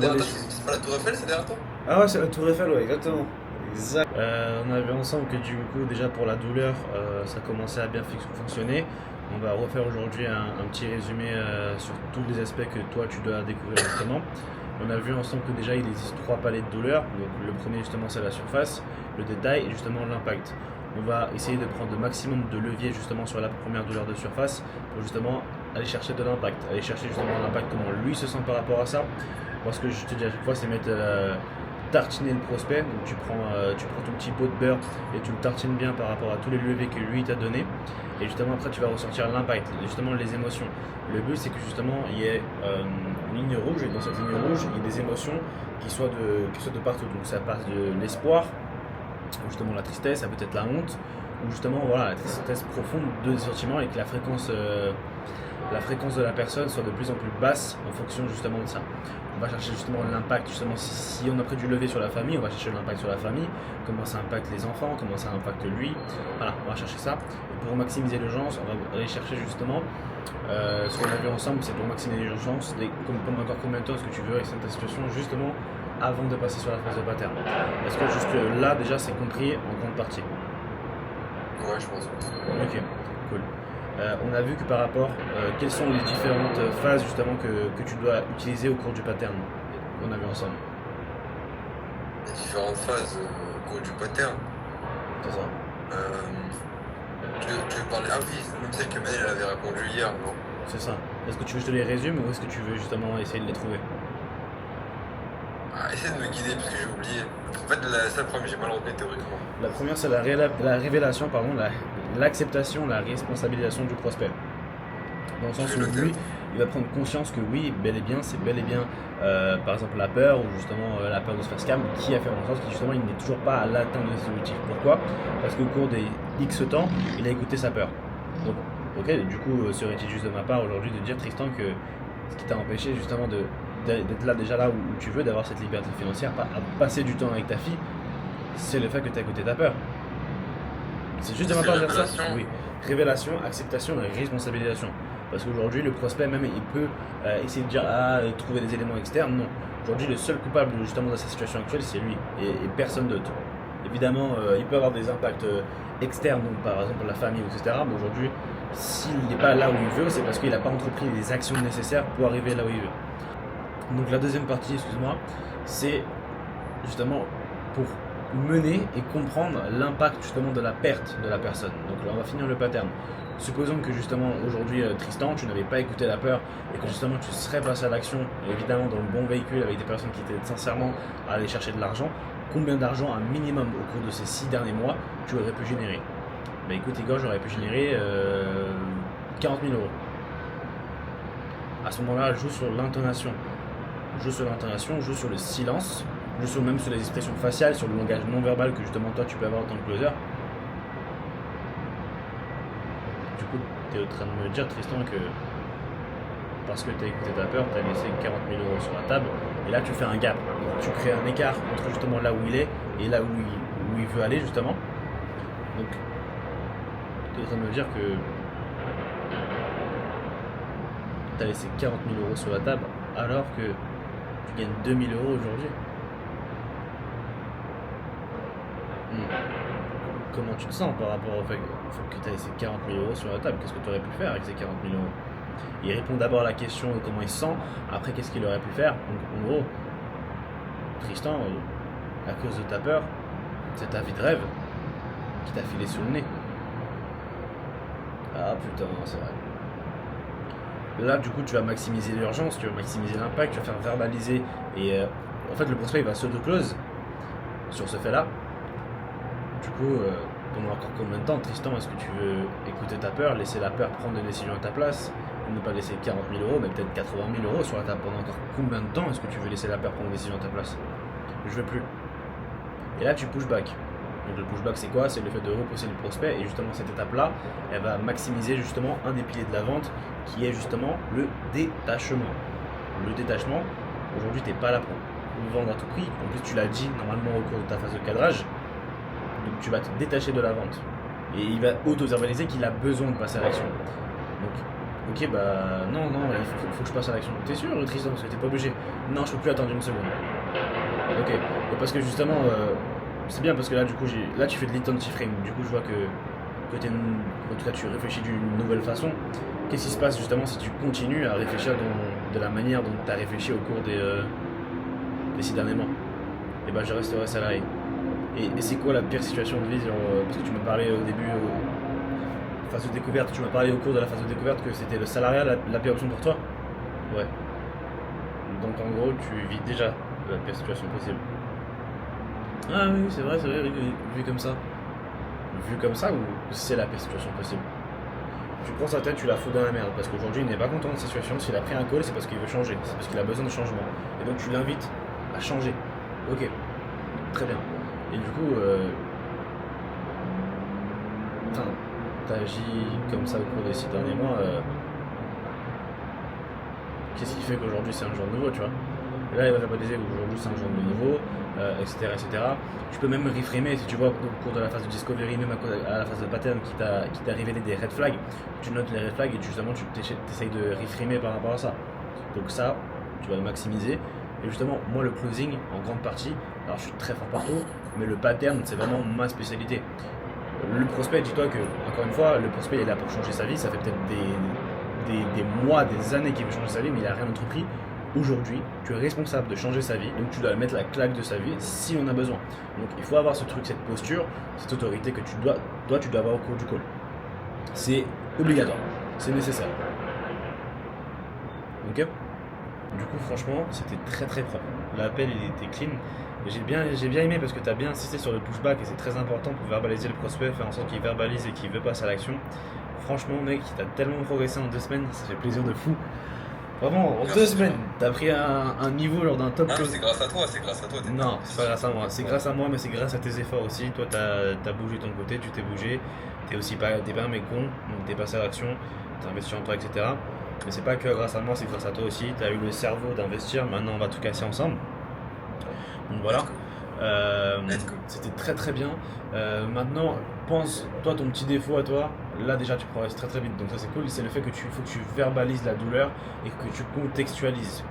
Derrière toi, c'est pas la Tour Eiffel, c'est derrière toi? Ah ouais, c'est la Tour Eiffel, ouais, exactement. Exact. On a vu ensemble que du coup, déjà pour la douleur, ça commençait à bien fonctionner. On va refaire aujourd'hui un petit résumé sur tous les aspects que toi tu dois découvrir justement. On a vu ensemble que déjà il existe trois paliers de douleur. Donc le premier justement c'est la surface, le détail et justement l'impact. On va essayer de prendre le maximum de levier justement sur la première douleur de surface pour justement aller chercher de l'impact, aller chercher justement l'impact, comment lui se sent par rapport à ça. Moi ce que je te dis à chaque fois c'est mettre tartiner le prospect. Donc tu prends ton petit pot de beurre et tu le tartines bien par rapport à tous les leviers que lui t'a donné. Et justement après tu vas ressortir l'impact, justement les émotions. Le but c'est que justement il y ait une ligne rouge et dans cette ligne rouge il y ait des émotions qui soient de partout. Donc ça passe de l'espoir, justement la tristesse, ça peut être la honte, ou justement voilà la tristesse profonde de des sentiments et que la fréquence de la personne soit de plus en plus basse en fonction justement de ça. On va chercher justement l'impact, justement si on a pris du levier sur la famille, on va chercher l'impact sur la famille, comment ça impacte les enfants, comment ça impacte lui, voilà, on va chercher ça. Et pour maximiser l'urgence, on va aller chercher justement ce qu'on a vu ensemble, c'est pour maximiser l'urgence, comme encore combien de temps est-ce que tu veux avec cette situation justement avant de passer sur la phase de pattern. Est-ce que jusque là déjà c'est compris en grande partie? Ouais, je pense. Ok, cool. On a vu que par rapport, quelles sont les différentes phases justement que tu dois utiliser au cours du pattern qu'on a vu ensemble. Les différentes phases au cours du pattern. C'est ça. Tu veux parler. Ah oui, même celle que Manel avait répondu hier, non? C'est ça. Est-ce que tu veux que je te les résume ou est-ce que tu veux justement essayer de les trouver? Ah, essaie de me guider parce que j'ai oublié. En fait, ça, le problème, j'ai mal retenu théoriquement. La première, c'est la révélation, pardon, l'acceptation, la responsabilisation du prospect. Dans le sens Je vais où noter. lui, il va prendre conscience que oui, bel et bien, c'est bel et bien, par exemple, la peur ou justement la peur de se faire scam qui a fait en sorte qu'il justement il n'est toujours pas à l'atteinte de ses objectifs. Pourquoi? Parce qu'au cours des X temps, il a écouté sa peur. Donc, ok, du coup, serait-il juste de ma part aujourd'hui de dire, Tristan, que ce qui t'a empêché justement d'être là déjà là où tu veux, d'avoir cette liberté financière, à passer du temps avec ta fille, c'est le fait que tu as écouté ta peur. C'est juste de ma C'est part de dire ça? révélation. Oui. Révélation, acceptation et responsabilisation. Parce qu'aujourd'hui, le prospect, même, il peut essayer de dire, trouver des éléments externes. Non. Aujourd'hui, le seul coupable justement de sa situation actuelle, c'est lui et personne d'autre. Évidemment, il peut avoir des impacts externes, donc par exemple la famille, etc. Mais aujourd'hui, s'il n'est pas là où il veut, c'est parce qu'il n'a pas entrepris les actions nécessaires pour arriver là où il veut. Donc la deuxième partie, excuse-moi, c'est justement pour mener et comprendre l'impact justement de la perte de la personne. Donc là, on va finir le pattern. Supposons que justement aujourd'hui, Tristan, tu n'avais pas écouté la peur et que justement tu serais passé à l'action, évidemment dans le bon véhicule avec des personnes qui t'aident sincèrement à aller chercher de l'argent. Combien d'argent, un minimum, au cours de ces 6 derniers mois, tu aurais pu générer? Bah écoute Igor, j'aurais pu générer 40 000 euros. À ce moment-là, joue sur l'intonation. Joue sur l'intonation, joue sur le silence, joue même sur les expressions faciales, sur le langage non verbal que justement toi tu peux avoir en tant que closer. Du coup, tu es en train de me dire, Tristan, que parce que tu as écouté ta peur, tu as laissé 40 000 euros sur la table, et là tu fais un gap. Donc, tu crées un écart entre justement là où il est et là où il veut aller justement. Donc, tu es en train de me dire que tu as laissé 40 000 euros sur la table alors que tu gagnes 2 000 euros aujourd'hui. Comment tu te sens par rapport au fait que tu as laissé 40 000 euros sur la table? Qu'est-ce que tu aurais pu faire avec ces 40 000 euros? Il répond d'abord à la question de comment il se sent, après qu'est-ce qu'il aurait pu faire. Donc en gros, Tristan, à cause de ta peur, c'est ta vie de rêve qui t'a filé sous le nez. Ah putain, c'est vrai. Là, du coup, tu vas maximiser l'urgence, tu vas maximiser l'impact, tu vas faire verbaliser. Et en fait, le prospect il va s'auto-close sur ce fait-là. Du coup, pendant encore combien de temps, Tristan, est-ce que tu veux écouter ta peur, laisser la peur prendre des décisions à ta place, et ne pas laisser 40 000 euros, mais peut-être 80 000 euros sur la table? Pendant encore combien de temps est-ce que tu veux laisser la peur prendre des décisions à ta place? Je veux plus. Et là, tu push back. Donc le pushback, c'est quoi? C'est le fait de repousser le prospect, et justement cette étape-là, elle va maximiser justement un des piliers de la vente, qui est justement le détachement. Le détachement, aujourd'hui, tu n'es pas là pour vendre à tout prix. En plus, tu l'as dit normalement au cours de ta phase de cadrage. Donc tu vas te détacher de la vente. Et il va auto-verbaliser qu'il a besoin de passer à l'action. Donc Ok, bah non, non, faut que je passe à l'action. T'es sûr, Tristan, parce que t'es pas obligé. Non, je peux plus attendre une seconde. Ok, et parce que justement, c'est bien parce que là, du coup, là tu fais de l'identi-frame. Du coup, je vois en tout cas, tu réfléchis d'une nouvelle façon. Qu'est-ce qui se passe justement si tu continues à réfléchir de la manière dont tu as réfléchi au cours des 6 derniers mois? Et bah, je resterai salarié. Et c'est quoi la pire situation de vie parce que tu m'as parlé au début, phase de découverte, tu m'as parlé au cours de la phase de découverte que c'était le salariat la pire option pour toi? Ouais. Donc en gros, tu vis déjà la pire situation possible. Ah oui, c'est vrai, vu comme ça. Vu comme ça, ou c'est la pire situation possible? Tu prends sa tête, tu la fous dans la merde, parce qu'aujourd'hui il n'est pas content de sa situation. S'il a pris un call, c'est parce qu'il veut changer, c'est parce qu'il a besoin de changement. Et donc tu l'invites à changer. Ok, très bien. Et du coup, enfin, t'as agi comme ça au cours des 6 derniers mois. Qu'est-ce qui fait qu'aujourd'hui c'est un jour nouveau, tu vois? Et là, il va verbaliser qu'aujourd'hui c'est un jour nouveau, etc., etc. Tu peux même reframer, si tu vois, au cours de la phase de discovery, même à la phase de pattern qui t'a révélé des red flags, tu notes les red flags et justement tu essayes de reframer par rapport à ça. Donc ça, tu vas le maximiser. Et justement, moi le closing, en grande partie, alors je suis très fort partout, mais le pattern, c'est vraiment ma spécialité. Le prospect, dis-toi que, encore une fois, le prospect il est là pour changer sa vie, ça fait peut-être des mois, des années qu'il veut changer sa vie, mais il n'a rien entrepris. Aujourd'hui, tu es responsable de changer sa vie, donc tu dois mettre la claque de sa vie si on a besoin. Donc il faut avoir ce truc, cette posture, cette autorité que tu dois avoir au cours du call. C'est obligatoire, c'est nécessaire. Ok? Du coup, franchement, c'était très très propre. L'appel, il était clean. Et j'ai bien aimé parce que tu as bien insisté sur le pushback et c'est très important pour verbaliser le prospect, faire en sorte qu'il verbalise et qu'il veut passer à l'action. Franchement, mec, t'as tellement progressé en 2 semaines, ça fait plaisir de fou. Vraiment, en Merci, 2 semaines, t'as pris un niveau lors d'un top Ah, mais close. c'est grâce à toi, c'est grâce à toi. Non, c'est pas grâce à moi. C'est grâce à moi, mais c'est grâce à tes efforts aussi. Toi, t'as bougé ton côté, tu t'es bougé. T'es pas un mec con, donc t'es passé à l'action, t'as investi en toi, etc. Mais c'est pas que grâce à moi, c'est grâce à toi aussi. T'as eu le cerveau d'investir. Maintenant, on va tout casser ensemble. Donc voilà. Let's go. C'était très très bien. Maintenant, pense, toi, ton petit défaut à toi, là déjà tu progresses très très vite, donc ça c'est cool, c'est le fait que faut que tu verbalises la douleur et que tu contextualises.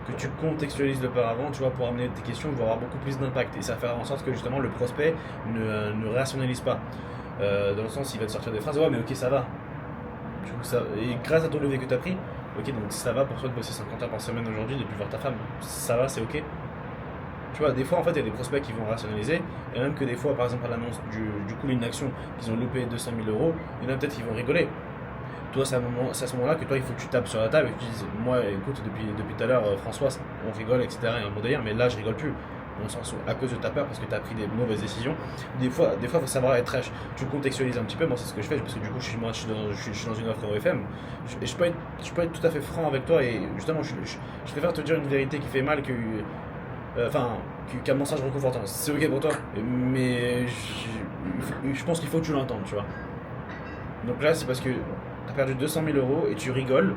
Que tu contextualises le paravent, tu vois, pour amener tes questions, va avoir beaucoup plus d'impact. Et ça va faire en sorte que justement le prospect ne rationalise pas. Dans le sens, il va te sortir des phrases, ouais, mais ok, ça va. Du coup, et grâce à ton levier que tu as pris, ok, donc ça va pour toi de bosser 50 heures par semaine aujourd'hui, de plus voir ta femme, ça va, c'est ok. Tu vois, des fois, en fait, il y a des prospects qui vont rationaliser, et même que des fois, par exemple, à l'annonce du coup d'une action, qu'ils ont loupé 200 000 euros, il y en a peut-être qui vont rigoler. Toi, c'est à ce moment-là que toi, il faut que tu tapes sur la table et que tu dises, moi, écoute, depuis tout à l'heure, François, on rigole, etc., et un bon délire, mais là, je rigole plus. Dans le sens où, à cause de ta peur, parce que tu as pris des mauvaises décisions, des fois, il faut savoir être trash. Tu contextualises un petit peu, moi, c'est ce que je fais, parce que du coup, je suis dans une offre OFM, et je peux être tout à fait franc avec toi, et justement, je préfère te dire une vérité qui fait mal que. Qu'un mensage réconfortant. C'est ok pour toi, mais je pense qu'il faut que tu l'entendes, tu vois. Donc là, c'est parce que t'as perdu 200 000 euros et tu rigoles,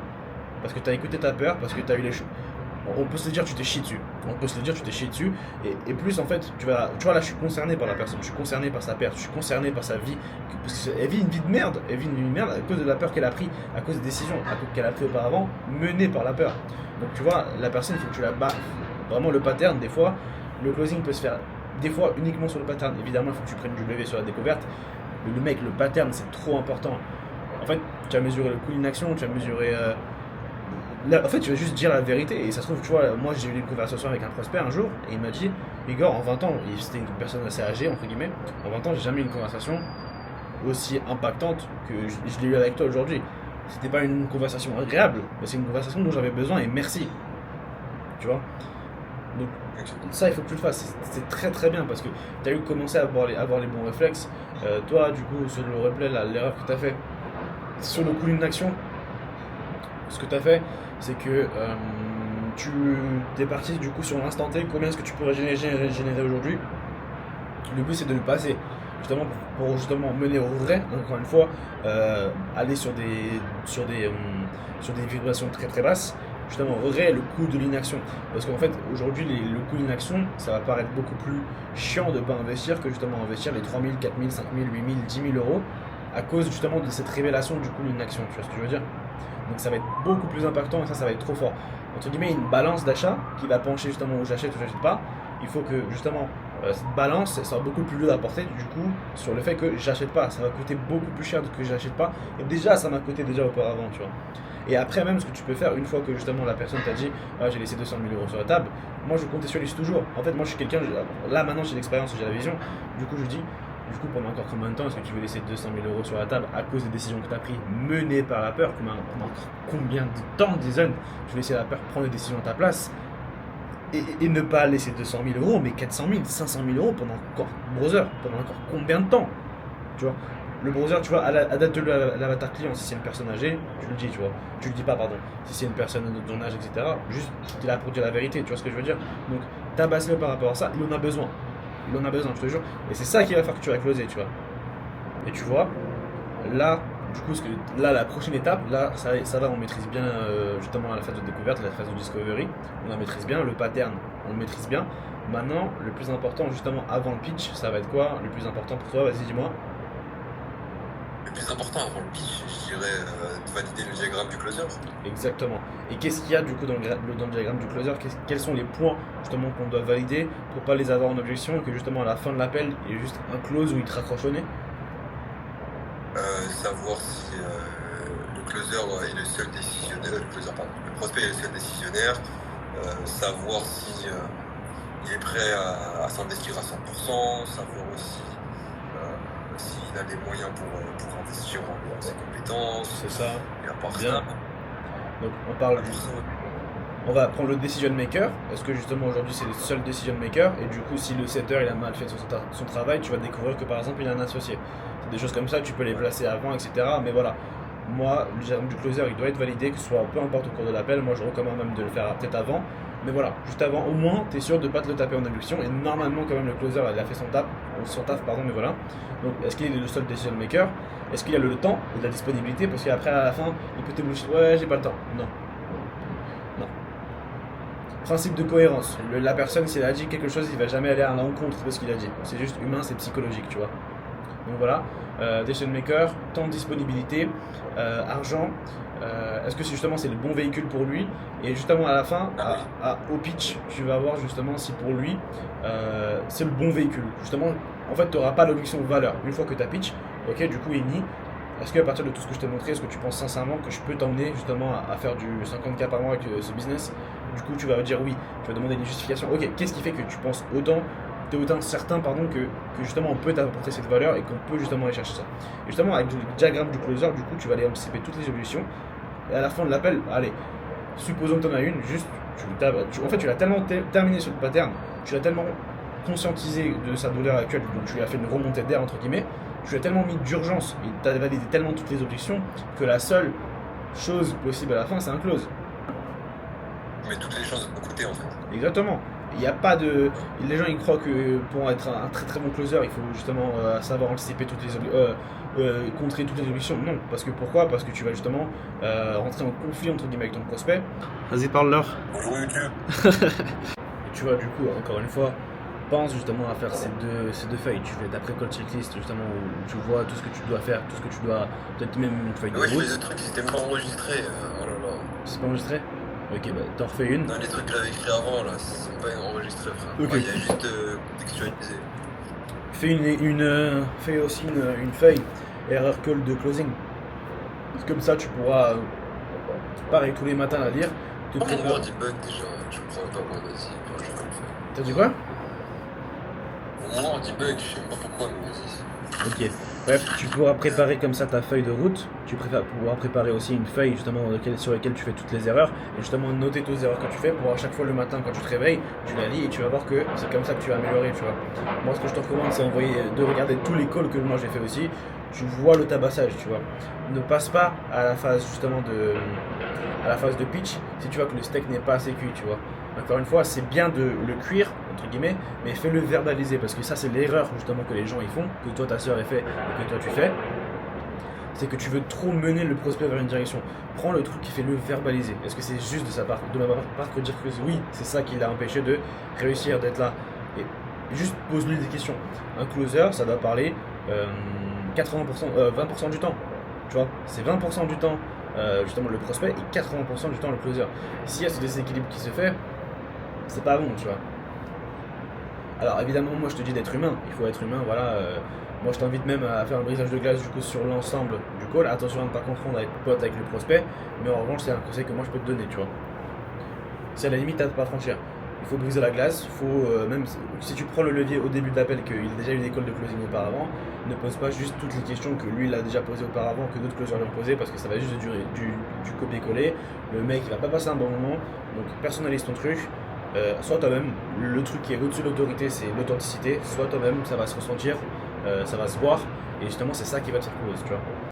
parce que t'as écouté ta peur, parce que t'as eu les choses. On peut se le dire, tu t'es chié dessus. Et plus en fait, tu vois, là, je suis concerné par la personne, je suis concerné par sa perte, je suis concerné par sa vie. Parce qu'elle vit une vie de merde, à cause de la peur qu'elle a pris, à cause des décisions qu'elle a pris auparavant, menées par la peur. Donc tu vois, la personne, il faut que tu la bats. Vraiment, le pattern, des fois, le closing peut se faire des fois uniquement sur le pattern. Évidemment, il faut que tu prennes du levier sur la découverte. Le mec, le pattern, c'est trop important. En fait, tu as mesuré le coût d'inaction, tu as mesuré. En fait, tu vas juste dire la vérité. Et ça se trouve, tu vois, moi j'ai eu une conversation avec un prospect un jour, et il m'a dit, Igor, en 20 ans, et c'était une personne assez âgée, entre guillemets, en 20 ans, j'ai jamais eu une conversation aussi impactante que je l'ai eu avec toi aujourd'hui. C'était pas une conversation agréable, mais c'est une conversation dont j'avais besoin, et merci. Tu vois. Donc ça, il faut que tu le fasses. C'est très très bien parce que tu as eu commencé à avoir les bons réflexes. Toi, du coup, sur le replay, l'erreur que tu as fait sur le coup d'une action, ce que tu as fait, c'est que tu es parti du coup sur l'instant T. Combien est-ce que tu pourrais générer aujourd'hui? Le but, c'est de le passer. Justement, pour justement mener au vrai, encore une fois, aller sur des vibrations très très basses. Justement, regret le coût de l'inaction. Parce qu'en fait, aujourd'hui, le coût d'inaction, ça va paraître beaucoup plus chiant de ne pas investir que justement investir les 3 000, 4 000, 5 000, 8 000, 10 000 euros à cause justement de cette révélation du coût d'inaction. Tu vois ce que je veux dire? Donc ça va être beaucoup plus impactant et ça va être trop fort. Entre guillemets, une balance d'achat qui va pencher justement où j'achète ou j'achète pas. Il faut que justement cette balance soit beaucoup plus lourde à porter du coup sur le fait que j'achète pas. Ça va coûter beaucoup plus cher que j'achète pas. Et déjà, ça m'a coûté déjà auparavant, tu vois. Et après même, ce que tu peux faire, une fois que justement la personne t'a dit ah, j'ai laissé 200 000 euros sur la table, moi je contextualise toujours. En fait, moi je suis quelqu'un, là maintenant j'ai l'expérience, j'ai la vision. Du coup, je dis, du coup, pendant encore combien de temps est-ce que tu veux laisser 200 000 euros sur la table à cause des décisions que tu as prises menées par la peur? Pendant encore combien de temps, dizaines, tu veux laisser la peur prendre des décisions à ta place et ne pas laisser 200 000 euros, mais 400 000, 500 000 euros pendant encore, browser, pendant encore combien de temps? Tu vois, le browser, tu vois, adapte-le à l'avatar client. Si c'est une personne âgée, tu le dis, tu vois. Tu le dis pas, pardon. Si c'est une personne de ton âge, etc., juste, il est là pour dire la vérité, tu vois ce que je veux dire? Donc, tabasse-le par rapport à ça, il en a besoin. Il en a besoin, je te jure. Et c'est ça qui va faire que tu vas closer, tu vois. Et tu vois, là, du coup, là, la prochaine étape, là, ça va, on maîtrise bien justement la phase de découverte, la phase de discovery, on la maîtrise bien, le pattern, on le maîtrise bien. Maintenant, le plus important, justement, avant le pitch, ça va être quoi? Le plus important pour toi, vas-y, dis-moi. Le plus important avant le pitch, je dirais de valider le diagramme du closer. Exactement. Et qu'est-ce qu'il y a du coup dans le diagramme du closer? Quels sont les points justement qu'on doit valider pour pas les avoir en objection et que justement à la fin de l'appel, il y ait juste un close où il te raccroche au nez? Savoir si le closer est le seul décisionnaire, le prospect est le seul décisionnaire, savoir si il est prêt à s'investir à 100%, savoir aussi s'il a les moyens pour investir en ses compétences. C'est ça. Et à part Bien. ça, Donc on parle à part ça, on va prendre le decision maker. Est-ce que justement aujourd'hui c'est le seul decision maker? Et du coup, si le setter il a mal fait son travail, tu vas découvrir que par exemple il a un associé. C'est des choses comme ça, tu peux les placer avant, etc. Mais voilà, moi, le diagramme du closer il doit être validé, que ce soit peu importe au cours de l'appel. Moi je recommande même de le faire peut-être avant. Mais voilà, juste avant, au moins, tu es sûr de ne pas te le taper en induction. Et normalement, quand même, le closer il a fait son taf, pardon, mais voilà. Donc, est-ce qu'il est le seul decision maker? Est-ce qu'il a le temps et de la disponibilité? Parce qu'après, à la fin, il peut te bullshit. Ouais, j'ai pas le temps. Non. Non. Principe de cohérence. La personne, si elle a dit quelque chose, il va jamais aller à l'encontre de ce qu'il a dit. C'est juste humain, c'est psychologique, tu vois. Donc voilà. Decision maker, temps de disponibilité, argent. Est-ce que justement c'est le bon véhicule pour lui? Et justement à la fin, au pitch, tu vas voir justement si pour lui c'est le bon véhicule. Justement, en fait, tu n'auras pas l'objection de valeur. Une fois que tu as pitch, ok, du coup, Eni, est-ce qu'à partir de tout ce que je t'ai montré, est-ce que tu penses sincèrement que je peux t'emmener justement à faire du 50K par mois avec ce business? Du coup, tu vas dire oui, tu vas demander des justifications. Ok, qu'est-ce qui fait que tu penses autant? T'es autant certain que justement on peut t'apporter cette valeur et qu'on peut justement aller chercher ça. Et justement avec le diagramme du closer, du coup tu vas aller anticiper toutes les objections et à la fin de l'appel, allez, supposons que tu en as une, juste en fait tu l'as tellement terminé sur le pattern, tu l'as tellement conscientisé de sa douleur actuelle, donc tu lui as fait une remontée d'air entre guillemets, tu lui as tellement mis d'urgence et tu as validé tellement toutes les objections que la seule chose possible à la fin c'est un close. Mais toutes les choses de mon côté en fait. Exactement. Il n'y a pas de. Les gens ils croient que pour être un très très bon closer, il faut justement savoir anticiper toutes les contrer toutes les objections. Non, parce que pourquoi? Parce que tu vas justement rentrer en conflit entre guillemets avec ton prospect. Vas-y, parle-leur. Bonjour YouTube. Et tu vois, du coup, encore une fois, pense justement à faire ces deux feuilles. Tu fais ta pré-call checklist justement où tu vois tout ce que tu dois faire, tout ce que tu dois. Peut-être même une feuille de Ouais, je route. fais des trucs qui s'étaient pas enregistrés. Oh là là. C'est pas enregistré? Ok, bah t'en refais une. Non, les trucs que j'avais écrits avant là, sont pas enregistrés, frère. Ok. Ouais, il y a juste contextualisé. Fais aussi une feuille erreur call de closing. Comme ça, tu pourras, pareil, tous les matins à lire. Te Comment préparer. on dit bug déjà? Je comprends pas moi, vas-y, je vais le faire. T'as dit quoi? Au moment on dit bug, je sais pas pourquoi, mais vas-y. Ok. Bref, tu pourras préparer comme ça ta feuille de route. Tu pourras préparer aussi une feuille justement sur laquelle tu fais toutes les erreurs. Et justement noter toutes les erreurs que tu fais pour à chaque fois le matin quand tu te réveilles, tu la lis et tu vas voir que c'est comme ça que tu vas améliorer, tu vois. Moi ce que je te recommande c'est de regarder tous les calls que moi j'ai fait aussi. Tu vois le tabassage, tu vois. Ne passe pas à la phase justement à la phase de pitch si tu vois que le steak n'est pas assez cuit, tu vois. Encore une fois, c'est bien de le cuire, entre guillemets, mais fais-le verbaliser, parce que ça c'est l'erreur justement que les gens ils font, que toi ta soeur a fait et que toi tu fais, c'est que tu veux trop mener le prospect vers une direction. Prends le truc qui fait le verbaliser. Est-ce que c'est juste de ma part que dire que oui, c'est ça qui l'a empêché de réussir, d'être là? Et juste pose-lui des questions. Un closer, ça doit parler 20% du temps. Tu vois, c'est 20% du temps justement le prospect et 80% du temps le closer. S'il y a ce déséquilibre qui se fait, c'est pas bon, tu vois. Alors évidemment, moi je te dis d'être humain, il faut être humain, voilà. Moi je t'invite même à faire un brisage de glace du coup sur l'ensemble du call. Attention à ne pas confondre avec le prospect, mais en revanche c'est un conseil que moi je peux te donner, tu vois. Si à la limite t'as pas à franchir, il faut briser la glace, même si tu prends le levier au début de l'appel, qu'il a déjà eu une école de closing auparavant, ne pose pas juste toutes les questions que lui il a déjà posées auparavant, que d'autres closers lui ont posées, parce que ça va juste durer du copier-coller. Le mec il va pas passer un bon moment, donc personnalise ton truc. Soit toi-même, le truc qui est au-dessus de l'autorité c'est l'authenticité, soit toi-même ça va se ressentir, ça va se voir, et justement c'est ça qui va te faire close, tu vois.